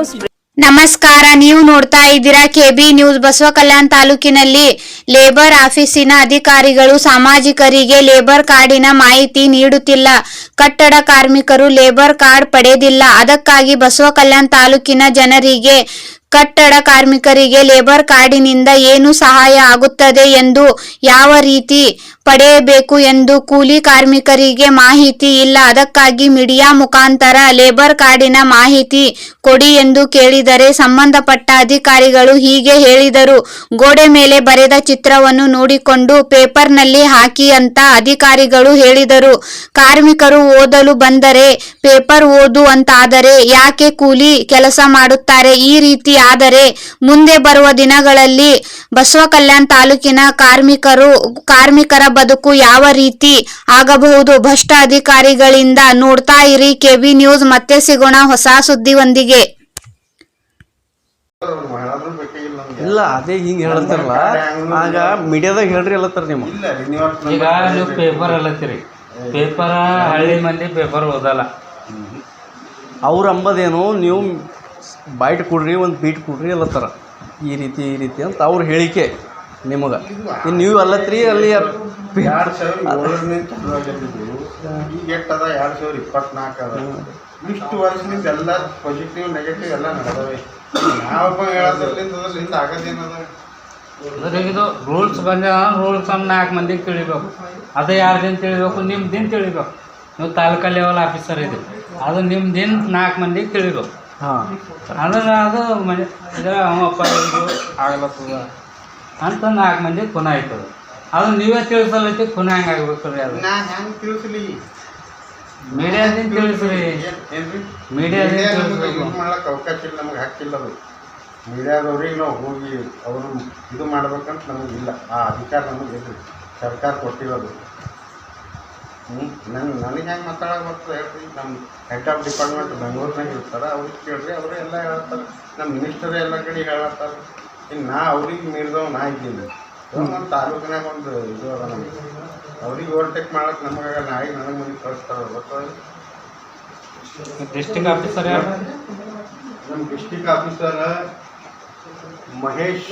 News. ನಮಸ್ಕಾರ, ನೀವು ನೋಡ್ತಾ ಇದ್ದೀರಾ ಕೆಬಿ ನ್ಯೂಸ್. ಬಸವಕಲ್ಯಾಣ ತಾಲೂಕಿನಲ್ಲಿ ಲೇಬರ್ ಆಫೀಸಿನ ಅಧಿಕಾರಿಗಳು ಸಾಮಾಜಿಕರಿಗೆ ಲೇಬರ್ ಕಾರ್ಡಿನ ಮಾಹಿತಿ ನೀಡುತ್ತಿಲ್ಲ. ಕಟ್ಟಡ ಕಾರ್ಮಿಕರು ಲೇಬರ್ ಕಾರ್ಡ್ ಪಡೆದಿಲ್ಲ. ಅದಕ್ಕಾಗಿ ಬಸವಕಲ್ಯಾಣ ತಾಲೂಕಿನ ಜನರಿಗೆ ಕಟ್ಟಡ ಕಾರ್ಮಿಕರಿಗೆ ಲೇಬರ್ ಕಾರ್ಡಿನಿಂದ ಏನು ಸಹಾಯ ಆಗುತ್ತದೆ ಎಂದು, ಯಾವ ರೀತಿ ಪಡೆಯಬೇಕು ಎಂದು ಕೂಲಿ ಕಾರ್ಮಿಕರಿಗೆ ಮಾಹಿತಿ ಇಲ್ಲ. ಅದಕ್ಕಾಗಿ ಮೀಡಿಯಾ ಮುಖಾಂತರ ಲೇಬರ್ ಕಾರ್ಡಿನ ಮಾಹಿತಿ ಕೊಡಿ ಎಂದು ಕೇಳಿದರೆ ಸಂಬಂಧಪಟ್ಟ ಅಧಿಕಾರಿಗಳು ಹೀಗೆ ಹೇಳಿದರು. ಗೋಡೆ ಮೇಲೆ ಬರೆದ ಚಿತ್ರವನ್ನು ನೋಡಿಕೊಂಡು ಪೇಪರ್ನಲ್ಲಿ ಹಾಕಿ ಅಂತ ಅಧಿಕಾರಿಗಳು ಹೇಳಿದರು. ಕಾರ್ಮಿಕರು ಓದಲು ಬಂದರೆ ಪೇಪರ್ ಓದು ಅಂತಾದರೆ ಯಾಕೆ ಕೂಲಿ ಕೆಲಸ ಮಾಡುತ್ತಾರೆ? ಈ ರೀತಿ ಆದರೆ ಮುಂದೆ ಬರುವ ದಿನಗಳಲ್ಲಿ ಬಸವಕಲ್ಯಾಣ ತಾಲೂಕಿನ ಕಾರ್ಮಿಕರ ಬದುಕು ಯಾವ ರೀತಿ ಆಗಬಹುದು? ಭ್ರಷ್ಟ ಅಧಿಕಾರಿಗಳಿಂದ. ನೋಡ್ತಾ ಇರಿ ಕೆಬಿ ನ್ಯೂಸ್. ಮತ್ತೆ ಸಿಗೋಣ ಹೊಸ ಸುದ್ದಿಯೊಂದಿಗೆ. ಇಲ್ಲ ಅದೇ ಹಿಂಗೆ ಹೇಳ್ತಾರಲ್ಲ, ಆಗ ಮೀಡಿಯಾದಾಗ ಹೇಳ್ರಿ ಅಲ್ಲತ್ತಾರ ನೀವು. ಈಗ ನೀವು ಪೇಪರ್ ಅಲ್ಲತ್ತೀರಿ, ಪೇಪರ್ ಹಳ್ಳಿ ಮಂದಿ ಪೇಪರ್ ಓದಲ್ಲ. ಅವ್ರು ಅಂಬೋದೇನು, ನೀವು ಬೈಟ್ ಕೊಡ್ರಿ, ಒಂದು ಬೀಟ್ ಕೊಡ್ರಿ ಅಲ್ಲತ್ತಾರ. ಈ ರೀತಿ ಅಂತ ಅವ್ರ ಹೇಳಿಕೆ ನಿಮಗೆ. ಇನ್ನು ನೀವು ಅಲ್ಲತ್ರಿ ಅಲ್ಲಿ 2007 ಈಗ ಎಟ್ಟದ 2024 ಅದ. ಇಷ್ಟು ವರ್ಷದಿಂದ ಎಲ್ಲ ಪಾಸಿಟಿವ್ ನೆಗೆಟಿವ್ ಎಲ್ಲ ನಡೆದವೆ. ನಾವೊಬ್ಬ ಹೇಳೋದ್ರಲ್ಲಿಂದ ಆಗೋದೇನದ? ಇದು ರೂಲ್ಸ್ ಬಂದ ರೂಲ್ಸ್ 4 ಮಂದಿಗೆ ತಿಳಿಬೇಕು. ಅದು ಯಾರ್ದಿಂದ ತಿಳಿಬೇಕು? ನಿಮ್ದಿಂದ ತಿಳಿಬೇಕು. ನೀವು ತಾಲೂಕಾ ಲೆವೆಲ್ ಆಫೀಸರ್ ಇದೆ, ಅದು ನಿಮ್ದಿಂದ 4 ಮಂದಿಗೆ ತಿಳಿಬೇಕು. ಅದನ್ನು ಅದು ಅವಪ್ಪ ಆಗ್ಲತ್ತದ ಅಂತ 4 ಮಂದಿಗೆ ಖುನ ಆಯ್ತದ. ಅದು ನೀವೇ ತಿಳಿಸಲೈತಿ, ಖುನ ಹೆಂಗೆ ಆಗ್ಬೇಕು ರೀ? ಅದು ಹೆಂಗೆ ತಿಳಿಸ್ಲಿ? ಮೀಡಿಯಾದಿಂದ ತಿಳಿಸ್ರಿ. ಮೀಡಿಯಾದಿಂದ ಮಾಡ್ಲಿಕ್ಕೆ ಅವಕಾಶ ಇಲ್ಲ, ನಮಗೆ ಹಾಕಿಲ್ಲ. ಅದು ಮೀಡಿಯಾದವ್ರಿಗೆ ನಾವು ಹೋಗಿ ಅವರು ಇದು ಮಾಡ್ಬೇಕಂತ ನಮಗಿಲ್ಲ. ಆ ಅಧಿಕಾರ ನಮಗೆ ಇಲ್ರಿ, ಸರ್ಕಾರ ಕೊಟ್ಟಿರೋದು. ನನಗೆ ಹೆಂಗೆ ಮಾತಾಡೋಕೆ ಬರ್ತದೆ ಹೇಳ್ರಿ? ನಮ್ಮ ಹೆಡ್ ಆಫ್ ಡಿಪಾರ್ಟ್ಮೆಂಟ್ ಬೆಂಗಳೂರಿನಾಗ ಇರ್ತಾರೆ, ಅವ್ರಿಗೆ ಕೇಳ್ರಿ, ಅವರೇ ಎಲ್ಲ ಹೇಳತ್ತಾರೆ. ನಮ್ಮ ಮಿನಿಸ್ಟರೇ ಎಲ್ಲ ಕಡೆ ಹೇಳತ್ತಾರೆ. ಇನ್ನು ಅವ್ರಿಗೆ ಮೀರಿದವ್ ನಾ ಇದ್ದೀನಿ. ನಮ್ಮ ತಾಲೂಕಿನಾಗ ಒಂದು ಇದು ಅದ ನಮಗೆ. ಅವ್ರಿಗೆ ಓವರ್ಟೇಕ್ ಮಾಡಕ್ಕೆ ನಮಗೆ ನಾಯಿಗೆ ನನಗೆ ಮನೆಗೆ ಕಳಿಸ್ತಾರೆ. ಗೊತ್ತಾಗ ಡಿಸ್ಟಿಕ್ ಆಫೀಸರ್ ಯಾರು? ನಮ್ಮ ಡಿಸ್ಟಿಕ್ ಆಫೀಸರ್ ಮಹೇಶ್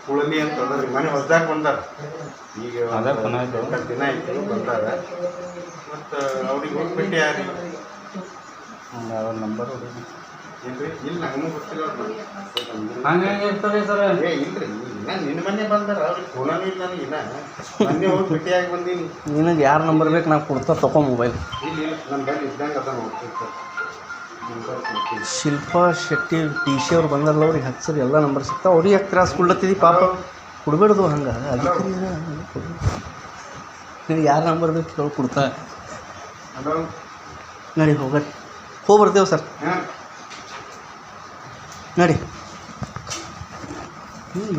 ಕುಳನಿ ಅಂತ ಅದ್ರಿ. ಮನೆ ಹೊಸದಾಗ ಬಂದಾರ, ಈಗ ದಿನ ಆಯ್ತು ಬಂದಾರ. ಮತ್ತು ಅವ್ರಿಗೆ ಹೋಗ್ಬಿಟ್ಟು ಯಾರು ಅವ್ರ ನಂಬರ್ ಇಲ್ರಿ? ಇಲ್ಲ, ನಮಗೂ ಗೊತ್ತಿಲ್ಲ. ಹಂಗೆ ಇರ್ತಾರೆ ಸರ್. ಇಲ್ರಿ, ನಿನ್ನ ಮನೆ ಬಂದಾರ, ಅವ್ರಿಗೆ ಫೋನೂ ಇಲ್ಲ. ನನಗಿನ್ನ ಮೊನ್ನೆ ಹೋಗಿ ಭೇಟಿಯಾಗಿ ಬಂದೀನಿ. ನಿನಗೆ ಯಾರು ನಂಬರ್ ಬೇಕು ನಾನು ಕೊಡ್ತಾ ತಗೋ ಮೊಬೈಲ್. ಇಲ್ಲ ನನ್ನ ಬಳಿ ಇದ್ದಂಗೆ ಅದ ನೋಡ್ತೀನಿ. ಶಿಲ್ಪಾ ಶೆಟ್ಟಿ ಟಿ.ಸಿ ಅವ್ರು ಬಂದಾರಲ್ಲ, ಅವ್ರಿಗೆ ಹಚ್ಚರಿ ಎಲ್ಲ ನಂಬರ್ ಸಿಗ್ತಾವೆ. ಅವ್ರಿಗೆ ಯಾಕೆ ತ್ರಾಸ ಕೊಡ್ಲತ್ತಿದ್ದಿ? ಪಾಪ ಕೊಡ್ಬೇಡ್ದು ಹಂಗೆ. ಅದಕ್ಕೆ ನಿನಗೆ ಯಾರು ನಂಬರ್ ಬೇಕು ಕೇಳಿ ಕೊಡ್ತಾ. ಹಲೋ, ನಡಿ ಹೋಗಿ ಬರ್ತೇವೆ ಸರ್. ನಡಿ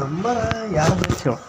ನಂಬರ್ ಯಾರು ಬೇಕು ಹೇಳು.